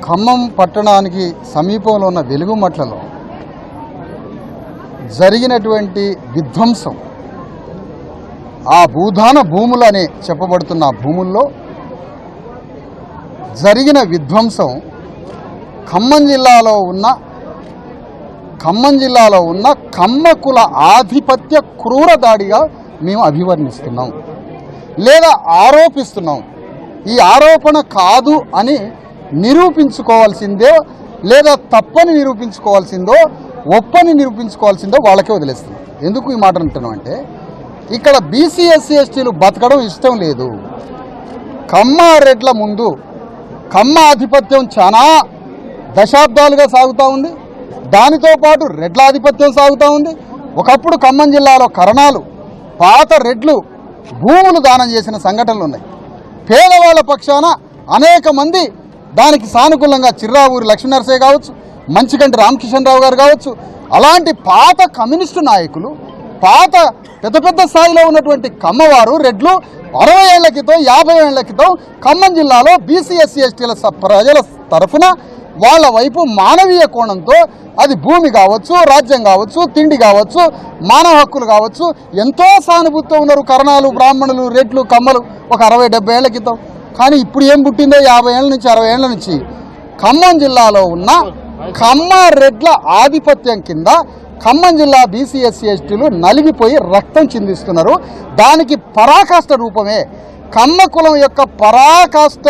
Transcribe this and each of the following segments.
ఖమ్మం పట్టణానికి సమీపంలో ఉన్న వెలుగుమట్లలో జరిగినటువంటి విధ్వంసం, ఆ భూదాన భూములు అనే చెప్పబడుతున్న భూముల్లో జరిగిన విధ్వంసం ఖమ్మం జిల్లాలో ఉన్న కమ్మకుల ఆధిపత్య క్రూర దాడిగా మేము అభివర్ణిస్తున్నాం లేదా ఆరోపిస్తున్నాం. ఈ ఆరోపణ కాదు అని నిరూపించుకోవాల్సిందో లేదా తప్పని నిరూపించుకోవాల్సిందో ఒప్పని నిరూపించుకోవాల్సిందో వాళ్ళకే వదిలేస్తున్నాం. ఎందుకు ఈ మాట అంటున్నాం అంటే, ఇక్కడ బీసీ ఎస్సీ ఎస్టీలు బతకడం ఇష్టం లేదు. కమ్మారెడ్ల ముందు కమ్మ ఆధిపత్యం చాలా దశాబ్దాలుగా సాగుతూ ఉంది. దానితో పాటు రెడ్ల ఆధిపత్యం సాగుతూ ఉంది. ఒకప్పుడు ఖమ్మం జిల్లాలో కరణాలు, పాత రెడ్లు భూములు దానం చేసిన సంఘటనలు ఉన్నాయి. పేదవాళ్ల పక్షాన అనేక మంది దానికి సానుకూలంగా చిర్రావూరి లక్ష్మీనరసయ్య కావచ్చు, మంచికంటి రామకిషన్ రావు గారు కావచ్చు, అలాంటి పాత కమ్యూనిస్టు నాయకులు, పాత పెద్ద పెద్ద స్థాయిలో ఉన్నటువంటి కమ్మవారు రెడ్లు 60 ఏళ్ల క్రితం 50 ఏళ్ల క్రితం ఖమ్మం జిల్లాలో బీసీ ఎస్సీ ఎస్టీల ప్రజల తరఫున వాళ్ళ వైపు మానవీయ కోణంతో అది భూమి కావచ్చు, రాజ్యం కావచ్చు, తిండి కావచ్చు, మానవ హక్కులు కావచ్చు ఎంతో సానుభూతితో ఉన్నారు కరణాలు, బ్రాహ్మణులు, రెడ్లు, కమ్మలు ఒక 60-70 ఏళ్ల క్రితం. కానీ ఇప్పుడు ఏం పుట్టిందో 50 ఏళ్ల నుంచి 60 ఏళ్ల నుంచి ఖమ్మం జిల్లాలో ఉన్న కమ్మ రెడ్ల ఆధిపత్యం కింద ఖమ్మం జిల్లా బీసీ ఎస్సీ ఎస్టీలు నలిగిపోయి రక్తం చిందిస్తున్నారు. దానికి పరాకాష్ట రూపమే కమ్మ కులం యొక్క పరాకాష్ట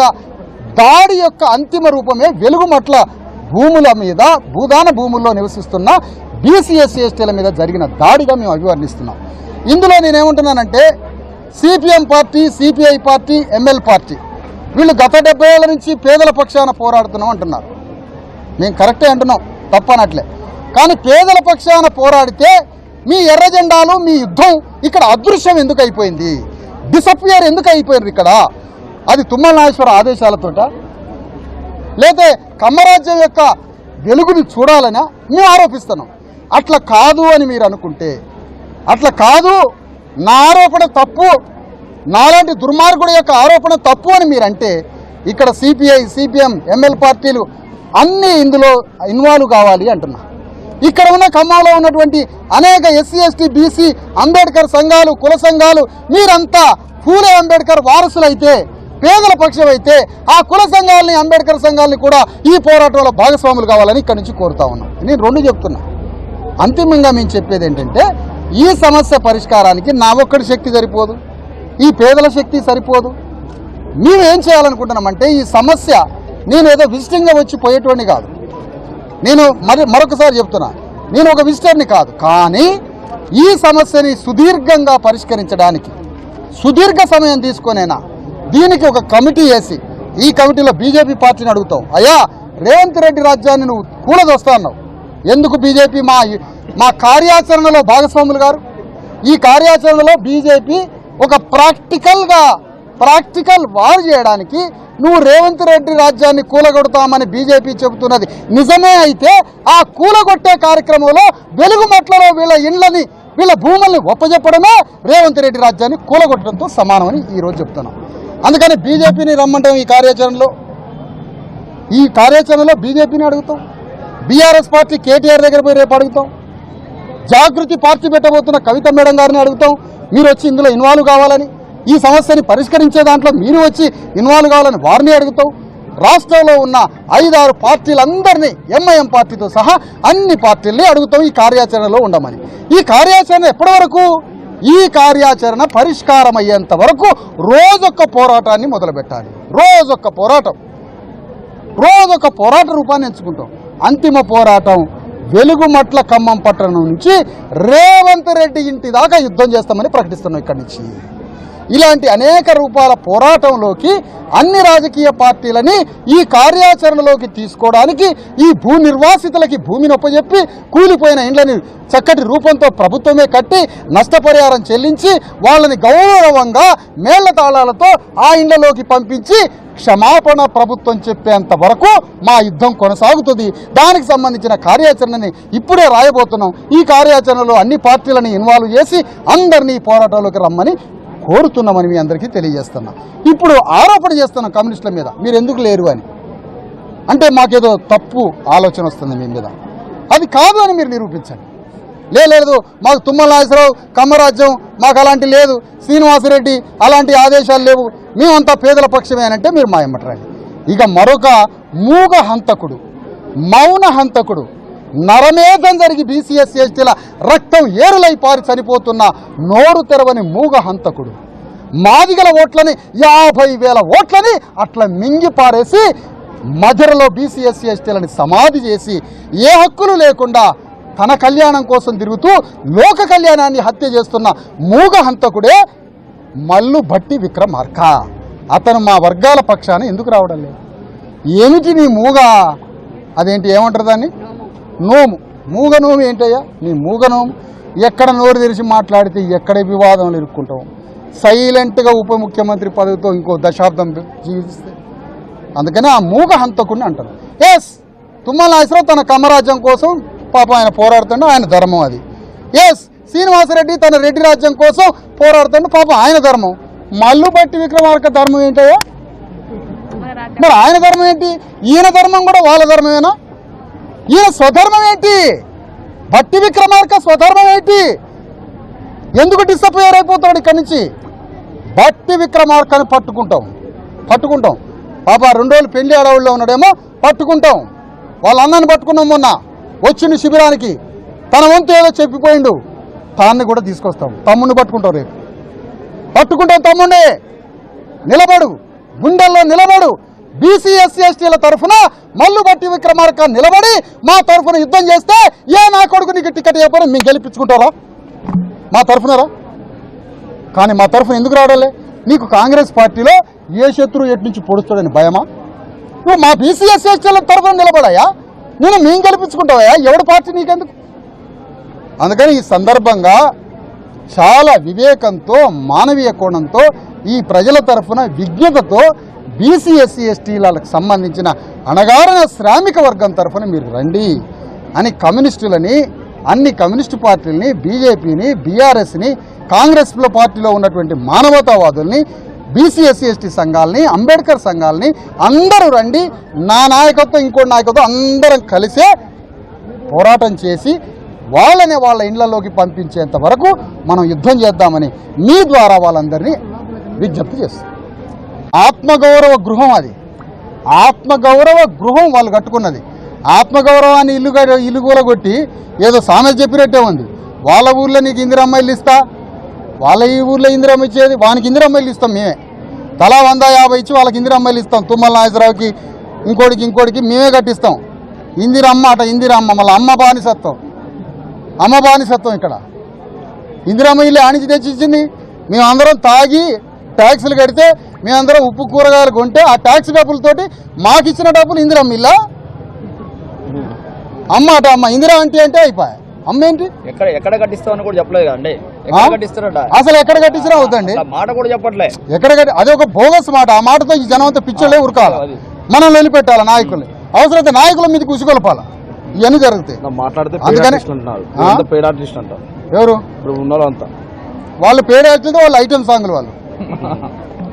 దాడి యొక్క అంతిమ రూపమే వెలుగుమట్ల భూముల మీద, భూదాన భూముల్లో నివసిస్తున్న బీసీ ఎస్సీ ఎస్టీల మీద జరిగిన దాడిగా మేము అభివర్ణిస్తున్నాం. ఇందులో నేనేమంటున్నానంటే, CPM party, CPI party, ML party వీళ్ళు గత 70 ఏళ్ల నుంచి పేదల పక్షాన పోరాడుతున్నాం అంటున్నారు. మేము కరెక్టే అంటున్నాం, తప్పనట్లే. కానీ పేదల పక్షాన పోరాడితే మీ ఎర్ర జెండాలు, మీ యుద్ధం ఇక్కడ అదృశ్యం ఎందుకు అయిపోయింది? డిసపియర్ ఎందుకు అయిపోయింది? ఇక్కడ అది తుమ్మల నాగేశ్వర ఆదేశాలతోట, లేతే కమ్మరాజ్యం యొక్క వెలుగుని చూడాలని మేము ఆరోపిస్తున్నాం. అట్లా కాదు అని మీరు అనుకుంటే, అట్లా కాదు, నా ఆరోపణ తప్పు, నాలాంటి దుర్మార్గుడి యొక్క ఆరోపణ తప్పు అని మీరంటే, ఇక్కడ సిపిఐ, సిపిఎం, ఎంఎల్ పార్టీలు అన్నీ ఇందులో ఇన్వాల్వ్ కావాలి అంటున్నా. ఇక్కడ ఉన్న ఖమ్మంలో ఉన్నటువంటి అనేక ఎస్సీ ఎస్టీ బీసీ అంబేద్కర్ సంఘాలు, కుల సంఘాలు మీరంతా ఫూలే అంబేద్కర్ వారసులైతే, పేదల పక్షం అయితే ఆ కుల సంఘాలని, అంబేద్కర్ సంఘాలని కూడా ఈ పోరాటంలో భాగస్వాములు కావాలని ఇక్కడ నుంచి కోరుతా ఉన్నాం. నేను 2 చెప్తున్నా. అంతిమంగా మేము చెప్పేది ఏంటంటే, ఈ సమస్య పరిష్కారానికి నా ఒక్కడి శక్తి సరిపోదు, ఈ పేదల శక్తి సరిపోదు. మేమేం చేయాలనుకుంటున్నామంటే, ఈ సమస్య నేను ఏదో విజిటింగ్గా వచ్చి పోయేటువంటి కాదు. నేను మరొకసారి చెప్తున్నా, నేను ఒక విజిటర్ని కాదు. కానీ ఈ సమస్యని సుదీర్ఘంగా పరిష్కరించడానికి సుదీర్ఘ సమయం తీసుకొనేనా దీనికి ఒక కమిటీ వేసి, ఈ కమిటీలో బీజేపీ పార్టీని అడుగుతాం, అయ్యా రేవంత్ రెడ్డి రాజ్యాన్ని నువ్వు కూలదొస్తా అన్నావు, ఎందుకు బీజేపీ మా కార్యాచరణలో భాగస్వాములు గారు? ఈ కార్యాచరణలో బీజేపీ ఒక ప్రాక్టికల్ వారు చేయడానికి నువ్వు రేవంత్ రెడ్డి రాజ్యాన్ని కూలగొడతామని బీజేపీ చెబుతున్నది నిజమే అయితే, ఆ కూలగొట్టే కార్యక్రమంలో వెలుగుమట్లలో వీళ్ళ ఇండ్లని, వీళ్ళ భూముల్ని ఒప్పజెప్పడమే రేవంత్ రెడ్డి రాజ్యాన్ని కూలగొట్టడంతో సమానమని ఈరోజు చెప్తున్నాం. అందుకని బీజేపీని రమ్మంటాం. ఈ కార్యాచరణలో బీజేపీని అడుగుతాం. బీఆర్ఎస్ పార్టీ కేటీఆర్ దగ్గర పోయి రేపు అడుగుతాం. జాగృతి పార్టీ పెట్టబోతున్న కవిత మేడం గారిని అడుగుతాం, మీరు వచ్చి ఇందులో ఇన్వాల్వ్ కావాలని, ఈ సమస్యని పరిష్కరించే దాంట్లో మీరు వచ్చి ఇన్వాల్వ్ కావాలని వారిని అడుగుతాం. రాష్ట్రంలో ఉన్న 5-6 పార్టీలందరినీ, ఎంఐఎం పార్టీతో సహా అన్ని పార్టీల్ని అడుగుతాం ఈ కార్యాచరణలో ఉండమని. ఈ కార్యాచరణ ఎప్పటి వరకు? ఈ కార్యాచరణ పరిష్కారం అయ్యేంత వరకు రోజొక్క పోరాటాన్ని మొదలుపెట్టాలి. రోజొక్క పోరాట రూపాన్ని ఎంచుకుంటాం. అంతిమ పోరాటం వెలుగుమట్ల ఖమ్మం పట్టణం నుంచి రేవంత్ రెడ్డి ఇంటి దాకా యుద్ధం చేస్తామని ప్రకటిస్తున్నాం. ఇక్కడి నుంచి ఇలాంటి అనేక రూపాల పోరాటంలోకి అన్ని రాజకీయ పార్టీలని ఈ కార్యాచరణలోకి తీసుకోవడానికి, ఈ భూ నిర్వాసితులకి భూమిని ఒప్పజెప్పి కూలిపోయిన ఇండ్లని చక్కటి రూపంతో ప్రభుత్వమే కట్టి నష్టపరిహారం చెల్లించి వాళ్ళని గౌరవంగా మేళ్ల తాళాలతో ఆ ఇండ్లలోకి పంపించి క్షమాపణ ప్రభుత్వం చెప్పేంత వరకు మా యుద్ధం కొనసాగుతుంది. దానికి సంబంధించిన కార్యాచరణని ఇప్పుడే రాయబోతున్నాం. ఈ కార్యాచరణలో అన్ని పార్టీలని ఇన్వాల్వ్ చేసి అందరినీ పోరాటంలోకి రమ్మని కోరుతున్నామని మీ అందరికీ తెలియజేస్తున్నాం. ఇప్పుడు ఆరోపణ చేస్తున్నాం కమ్యూనిస్టుల మీద, మీరు ఎందుకు లేరు అని. అంటే మాకేదో తప్పు ఆలోచన వస్తుంది మీ మీద. అది కాదు అని మీరు నిరూపించండి. లేదు మాకు తుమ్మల నాగేశ్వరరావు కమ్మరాజ్యం మాకు అలాంటి లేదు, శ్రీనివాసరెడ్డి అలాంటి ఆదేశాలు లేవు, మేమంతా పేదల పక్షమేనంటే మీరు మా ఎమ్మటరండి. ఇక మరొక మూగ హంతకుడు, మౌన హంతకుడు, నరమేధం జరిగి బీసీ ఎస్సీ ఎస్టీల రక్తం ఏరులై పారి చనిపోతున్న నోరు తెరవని మూగ హంతకుడు, మాదిగల ఓట్లని 50,000 ఓట్లని అట్లా మింగి పారేసి మధ్యలో బీసీ ఎస్సీ ఎస్టీలని సమాధి చేసి ఏ హక్కులు లేకుండా తన కళ్యాణం కోసం తిరుగుతూ లోక కళ్యాణాన్ని హత్య చేస్తున్న మూగ హంతకుడే మల్లు భట్టి విక్రమార్క. అతను మా వర్గాల పక్షాన ఎందుకు రావడం లేదు? ఏమిటి నీ మూగ, అదేంటి ఏమంటారు దాన్ని, నోము, మూగ నోము ఏంటయ్యా నీ మూగ నోము? ఎక్కడ నోరు తెరిచి మాట్లాడితే ఎక్కడ వివాదంలో ఇరుక్కుంటాం. సైలెంట్గా ఉప ముఖ్యమంత్రి పదవితో ఇంకో దశాబ్దం జీవిస్తే, అందుకని ఆ మూగ హంతకుడిని అంటారు. ఎస్, తుమ్మల నాగేశ్వరరావు తన కమ్మరాజ్యం కోసం పాపం ఆయన పోరాడుతుండే, ఆయన ధర్మం అది. ఎస్, శ్రీనివాసరెడ్డి తన రెడ్డి రాజ్యం కోసం పోరాడుతుండే, పాపం ఆయన ధర్మం. మల్లు భట్టి విక్రమార్క ధర్మం ఏంటయ్యా? మరి ఆయన ధర్మం ఏంటి? ఈయన ధర్మం కూడా వాళ్ళ ధర్మమేనా? ఈయన స్వధర్మం ఏంటి? భట్టి విక్రమార్క స్వధర్మం ఏంటి? ఎందుకు డిసప్పేర్ అయిపోతాడు ఇక్కడి నుంచి? భట్టి విక్రమార్కని పట్టుకుంటాం. పాప 2 రోజులు పెళ్లి అడవుల్లో ఉన్నాడేమో పట్టుకుంటాం. వాళ్ళ అన్నని పట్టుకున్నాం మొన్న వచ్చిన శిబిరానికి, తన వంతు ఏదో చెప్పిపోయిండు, తాన్ని కూడా తీసుకొస్తాం. తమ్ముడిని పట్టుకుంటాం, రేపు పట్టుకుంటాం. తమ్ముడిని నిలబడు, గుండెల్లో నిలబడు. బీసీ ఎస్సీ ఎస్టీల తరఫున మల్లు భట్టి విక్రమార్క నిలబడి మా తరఫున యుద్ధం చేస్తే నా కొడుకు నీకు టికెట్ చెప్పని మేము గెలిపించుకుంటారా? మా తరఫునరా? కానీ మా తరఫున ఎందుకు రావడాలే? నీకు కాంగ్రెస్ పార్టీలో ఏ శత్రువు ఎటు నుంచి పొడుస్తాడని భయమా? నువ్వు మా బీసీ ఎస్సీ ఎస్టీల తరఫున నిలబడాయా? మేము గెలిపించుకుంటావా? ఎవడు పార్టీ నీకెందుకు? అందుకని ఈ సందర్భంగా చాలా వివేకంతో, మానవీయ కోణంతో, ఈ ప్రజల తరఫున విజ్ఞతతో బీసీ ఎస్సీ ఎస్టీలకు సంబంధించిన అణగారిన శ్రామిక వర్గం తరఫున మీరు రండి అని కమ్యూనిస్టులని, అన్ని కమ్యూనిస్టు పార్టీలని, బీజేపీని, బీఆర్ఎస్ని, కాంగ్రెస్లో పార్టీలో ఉన్నటువంటి మానవతావాదుల్ని, బీసీ ఎస్సీ ఎస్టీ సంఘాలని, అంబేద్కర్ సంఘాలని అందరూ రండి. నా నాయకత్వం, ఇంకోటి నాయకత్వం అందరం కలిసే పోరాటం చేసి వాళ్ళని వాళ్ళ ఇళ్లలోకి పంపించేంత వరకు మనం యుద్ధం చేద్దామని మీ ద్వారా వాళ్ళందరినీ విజ్ఞప్తి చేస్తాం. ఆత్మగౌరవ గృహం అది, ఆత్మగౌరవ గృహం వాళ్ళు కట్టుకున్నది. ఆత్మగౌరవాన్ని ఇల్లు కూలగొట్టి ఏదో సామెత చెప్పినట్టే ఉంది. వాళ్ళ ఊర్లో నీకు ఇందిరమ్మ ఇల్లు ఇస్తా, వాళ్ళ ఈ ఊర్లో ఇందిరమ్మ ఇచ్చేది, వానికి ఇందిరమ్మ ఇల్లు ఇస్తాం మేమే. తలా 150 ఇచ్చి వాళ్ళకి ఇందిరమ్మ ఇల్లు ఇస్తాం. తుమ్మల నాగేశ్వరరావుకి ఇంకోటికి మేమే కట్టిస్తాం. ఇందిరమ్మ అట, ఇందిరమ్మ మళ్ళీ అమ్మ బానిసత్వం ఇక్కడ. ఇందిరమ్మ ఇల్లు ఆనించి తెచ్చిచ్చింది. మేమందరం తాగి ట్యాక్సులు కడితే, మేమందరం ఉప్పు కూరగాయలు కొంటే ఆ ట్యాక్స్ డబ్బులతోటి మాకు ఇచ్చిన డబ్బులు ఇందిరమ్మ ఇల్లా? అమ్మ అట, అమ్మ ఇందిరా అంటే అయిపోయా. అమ్మ ఏంటి? ఎక్కడ కట్టిస్తామని కూడా చెప్పలేదు కదండి. అసలు ఎక్కడ కట్టించినా అవుతండి, మాట కూడా చెప్పట్లే. ఎక్కడ అదే ఒక బోగస్ మాట. ఆ మాటతో ఈ జనం అంతా పిచ్చోళ్ళే ఉరకాలి, మనం నిలిపెట్టాలి. నాయకులు అవసరమైతే నాయకుల మీదకి ఉసుగొలపాలి. ఇవన్నీ జరుగుతాయి. అందుకని ఎవరు వాళ్ళు పేరు యాక్చువల్గా వాళ్ళ ఐటమ్ సాంగ్లు,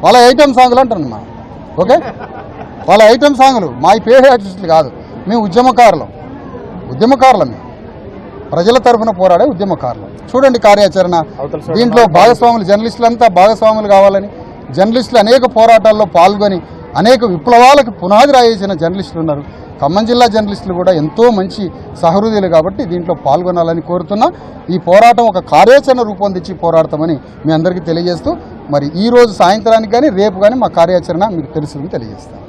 వాళ్ళ ఐటమ్ సాంగ్లు అంటారు మా. ఓకే, వాళ్ళ ఐటమ్ సాంగ్లు, మా పేరు ఆర్టిస్టులు కాదు. మేము ఉద్యమకారులం మేము ప్రజల తరఫున పోరాడే ఉద్యమకారులు. చూడండి కార్యాచరణ. దీంట్లో భాగస్వాములు, జర్నలిస్టులంతా భాగస్వాములు కావాలని, జర్నలిస్టులు అనేక పోరాటాల్లో పాల్గొని అనేక విప్లవాలకు పునాది రాయేసిన జర్నలిస్టులు ఉన్నారు. ఖమ్మం జిల్లా జర్నలిస్టులు కూడా ఎంతో మంచి సహృదయులు కాబట్టి దీంట్లో పాల్గొనాలని కోరుతున్నా. ఈ పోరాటం ఒక కార్యాచరణ రూపొందించి పోరాడతామని మీ అందరికీ తెలియజేస్తూ, మరి ఈ రోజు సాయంత్రానికి కానీ రేపు కానీ మా కార్యాచరణ మీకు తెలుసుకుని తెలియజేస్తాం.